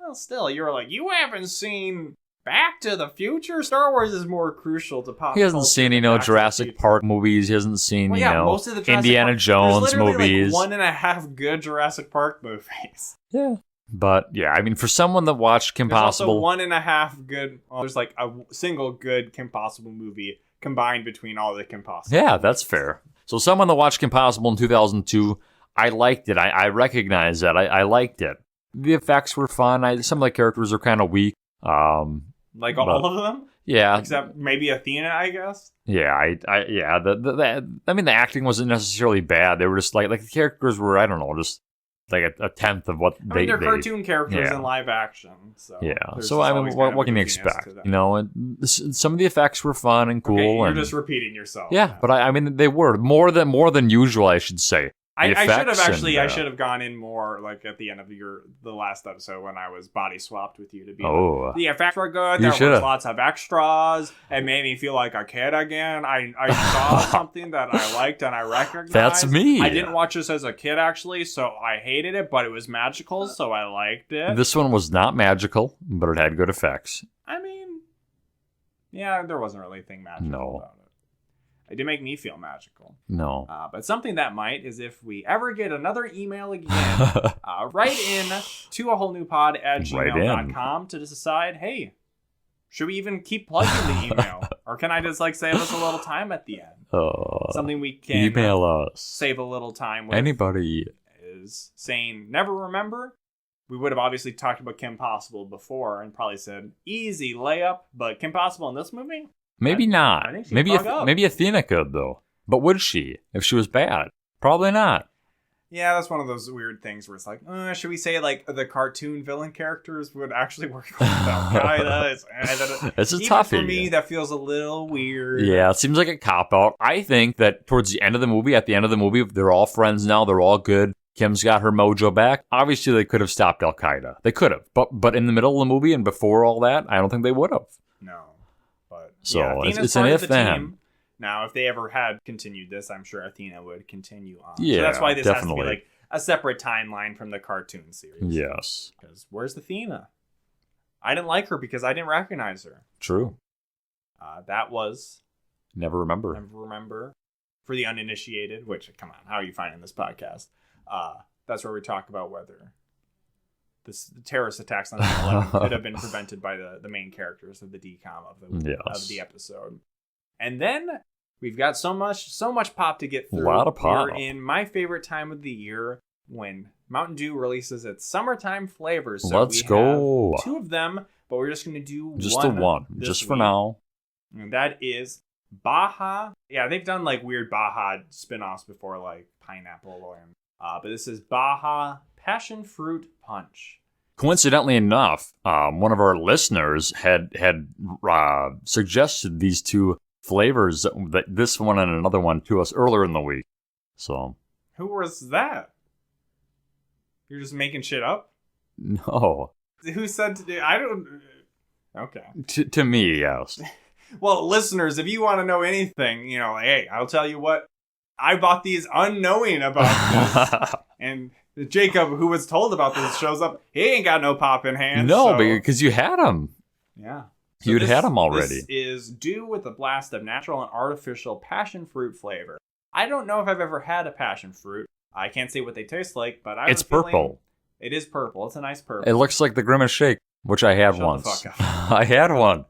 Well, still, you were like, you haven't seen... Back to the Future? Star Wars is more crucial to pop culture. He hasn't seen, Jurassic Park movies. He hasn't seen, most of the Indiana Jones movies. Like 1.5 good Jurassic Park movies. Yeah. But, for someone that watched Kim Possible... also 1.5 good... there's like a single good Kim Possible movie combined between all the Kim Possible. Yeah, that's fair. So someone that watched Kim Possible in 2002, I liked it. I recognize that. I liked it. The effects were fun. Some of the characters are kind of weak. All of them? Yeah. Except maybe Athena, I guess? Yeah, the acting wasn't necessarily bad. They were just like the characters were, I don't know, just like a tenth of what they're cartoon characters in live action. So so what can you expect? And some of the effects were fun and cool. Okay, you're and, just repeating yourself. Yeah, but they were more than usual, I should say. I should have gone in more like at the end of the last episode when I was body swapped with you to be like, the effects were good. There was lots of extras. It made me feel like a kid again. I saw something that I liked and I recognized. That's me. I didn't watch this as a kid actually, so I hated it, but it was magical, so I liked it. This one was not magical, but it had good effects. There wasn't really anything magical about it. It did make me feel magical. No. But something that might is if we ever get another email again, write in to awholenewpod@gmail.com to decide, hey, should we even keep plugging the email? Or can I just save us a little time at the end? Something we can email us. Save a little time with. Anybody is saying, never remember. We would have obviously talked about Kim Possible before and probably said, easy layup, but Kim Possible in this movie? Maybe not. Maybe Athena could, though. But would she, if she was bad? Probably not. Yeah, that's one of those weird things where it's like, should we say like the cartoon villain characters would actually work with Al-Qaeda? It's a even toughie. For me, that feels a little weird. Yeah, it seems like a cop-out. I think that towards the end of the movie, they're all friends now. They're all good. Kim's got her mojo back. Obviously, they could have stopped Al-Qaeda. They could have. But in the middle of the movie and before all that, I don't think they would have. No. But so yeah, it's an if-then. Now, if they ever had continued this, I'm sure Athena would continue on. Yeah, so that's why this definitely. has to be like a separate timeline from the cartoon series. Yes. Because where's Athena? I didn't like her because I didn't recognize her. True. That was... Never remember. For the uninitiated, which, come on, how are you finding this podcast? That's where we talk about whether the terrorist attacks on 9/11 could have been prevented by the main characters of the DCOM of the episode. And then we've got so much pop to get through. A lot of pop. We're in my favorite time of the year when Mountain Dew releases its summertime flavors. So Let's go. Have 2 of them, but we're just going to do one. Just for now. And that is Baja. Yeah, they've done like weird Baja spin-offs before, like pineapple. But this is Baja Passion Fruit Punch. Coincidentally enough, one of our listeners had suggested these 2 flavors, that this one and another one, to us earlier in the week. So who was that? You're just making shit up? No. Who said to do? I don't. Okay. To me, yes. Well, listeners, if you want to know anything, like, hey, I'll tell you what. I bought these unknowing about this, and Jacob, who was told about this, shows up. He ain't got no pop in hand. No, because you had them. Yeah. So you'd had them already. This is Dew with a blast of natural and artificial passion fruit flavor. I don't know if I've ever had a passion fruit. I can't say what they taste like, but it's purple. It is purple. It's a nice purple. It looks like the Grimace Shake, which I had once. Shut the fuck up. I had one.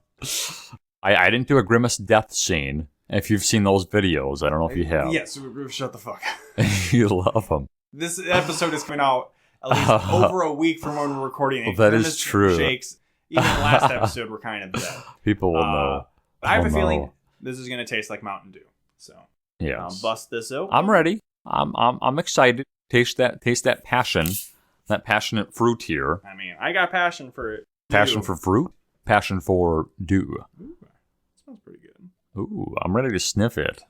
I didn't do a Grimace death scene. If you've seen those videos, I don't know if you have. Yes, shut the fuck up. You love them. This episode is coming out at least over a week from when we're recording it. Well, that is true. Shakes. Even the last episode, we're kind of dead. People will know. I have a feeling this is going to taste like Mountain Dew. So, yes. Bust this open. I'm ready. I'm excited. Taste that passion, that passionate fruit here. I mean, I got passion for it. Passion for fruit. Passion for dew. Ooh, smells pretty good. Ooh, I'm ready to sniff it.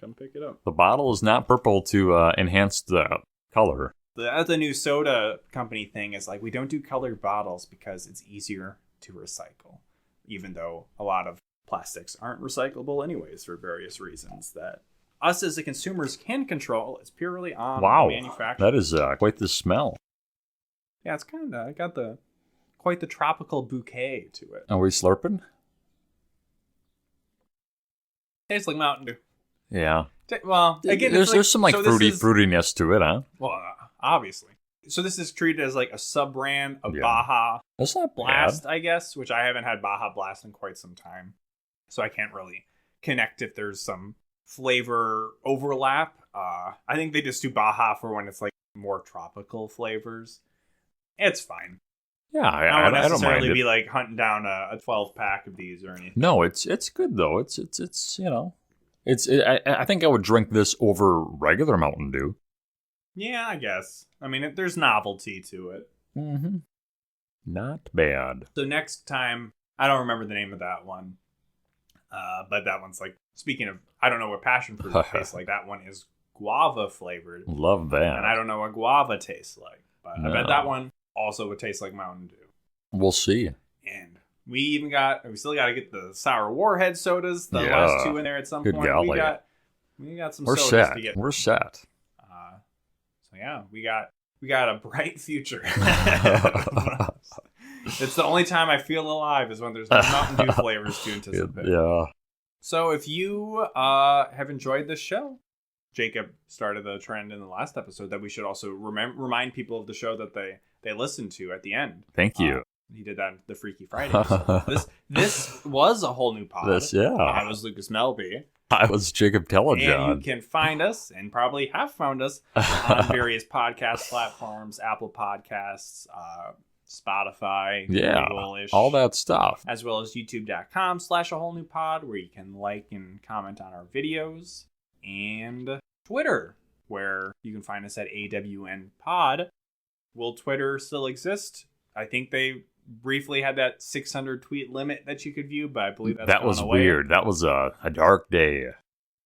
Come pick it up. The bottle is not purple to enhance the color. The new soda company thing is like, we don't do colored bottles because it's easier to recycle, even though a lot of plastics aren't recyclable anyways for various reasons that us as the consumers can control. It's purely on manufacturing. That is quite the smell. Yeah, it's kind of got quite the tropical bouquet to it. Are we slurping? Tastes like Mountain Dew. Yeah. Well, again, there's some fruitiness to it, huh? Well, obviously. So this is treated as like a sub-brand of Baja That's not Blast, bad. I guess, which I haven't had Baja Blast in quite some time. So I can't really connect if there's some flavor overlap. I think they just do Baja for when it's like more tropical flavors. It's fine. Yeah, I don't don't mind necessarily it. be like hunting down a 12-pack of these or anything. No, it's good though. It's I think I would drink this over regular Mountain Dew. Yeah, I guess. I mean, there's novelty to it. Mm-hmm. Not bad. So next time, I don't remember the name of that one. But that one's like, speaking of, I don't know what passion fruit tastes like. That one is guava flavored. Love that. And I don't know what guava tastes like. But No. I bet that one also would taste like Mountain Dew. We'll see. And we still got to get the Sour Warhead sodas, the last 2 in there at some Good point. golly. We got some We're sodas set. to get. We're set. So yeah, we got a bright future. It's the only time I feel alive is when there's no Mountain Dew flavors to anticipate. Yeah. So if you have enjoyed this show, Jacob started the trend in the last episode that we should also remind people of the show that they listen to at the end. Thank you. He did that in the Freaky Friday episode. This was a whole new pod. I was Lucas Melby. I was Jacob Telejohn. And you can find us, and probably have found us, on various podcast platforms, Apple Podcasts, Spotify, Google-ish, all that stuff. as well as youtube.com/a whole new pod, where you can like and comment on our videos, and Twitter, where you can find us at AWN Pod. Will Twitter still exist? I think they briefly had that 600 tweet limit that you could view, but I believe that was away. Weird. That was a dark day.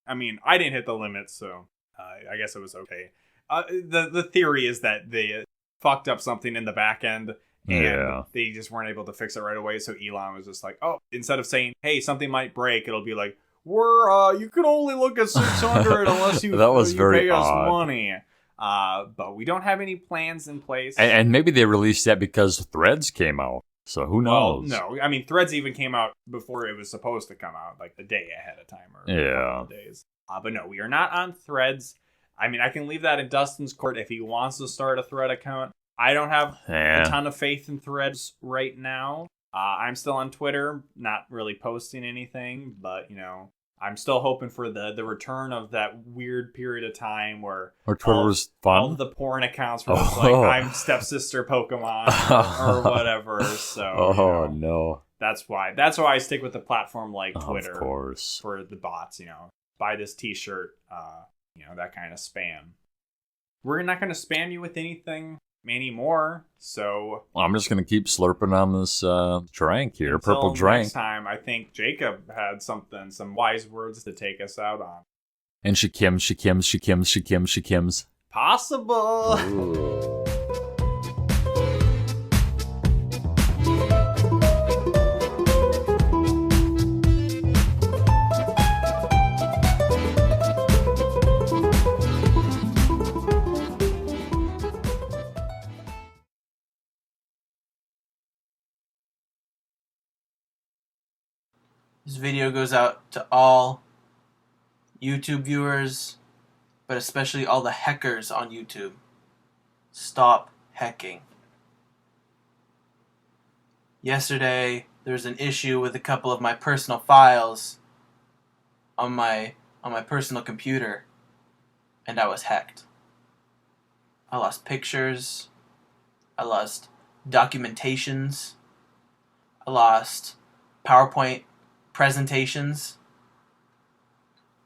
I mean, I didn't hit the limit, so I guess it was okay. The theory is that they fucked up something in the back end, and they just weren't able to fix it right away. So Elon was just like, "Oh, instead of saying, hey, something might break,' it'll be like, you can only look at 600 unless you that was very pay us odd. money." But we don't have any plans in place. And maybe they released that because Threads came out. So who knows? Well, no. I mean, Threads even came out before it was supposed to come out, like the day ahead of time or a couple of days. But no, we are not on Threads. I mean, I can leave that in Dustin's court if he wants to start a Thread account. I don't have a ton of faith in Threads right now. I'm still on Twitter, not really posting anything, but, I'm still hoping for the return of that weird period of time where Twitter was fun. All the porn accounts were just like, I'm stepsister Pokemon or whatever. So, no. That's why I stick with a platform like Twitter. Of course. For the bots, buy this t-shirt, that kind of spam. We're not going to spam you with anything anymore, so I'm just going to keep slurping on this drink here, purple drink. Next time, I think Jacob had some wise words to take us out on. And she kims. Possible. Ooh. This video goes out to all YouTube viewers, but especially all the heckers on YouTube. Stop hacking. Yesterday, there was an issue with a couple of my personal files on my personal computer, and I was hacked. I lost pictures, I lost documentations, I lost PowerPoint presentations,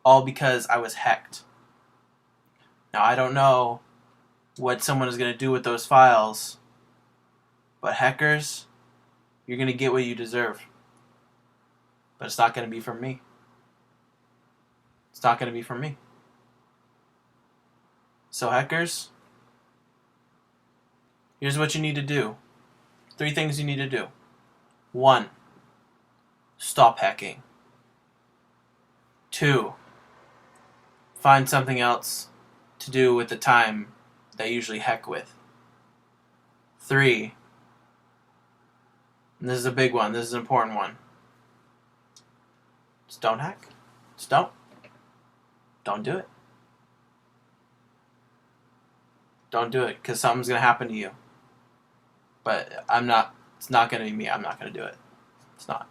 all because I was hacked. Now, I don't know what someone is going to do with those files, but hackers, you're going to get what you deserve. But it's not going to be from me. It's not going to be from me. So hackers, here's what you need to do. 3 things you need to do. 1, stop hacking. 2, find something else to do with the time that you usually hack with. 3, and this is a big one, this is an important one. Just don't hack. Just don't. Don't do it. Don't do it, because something's going to happen to you. But it's not going to be me. I'm not going to do it. It's not.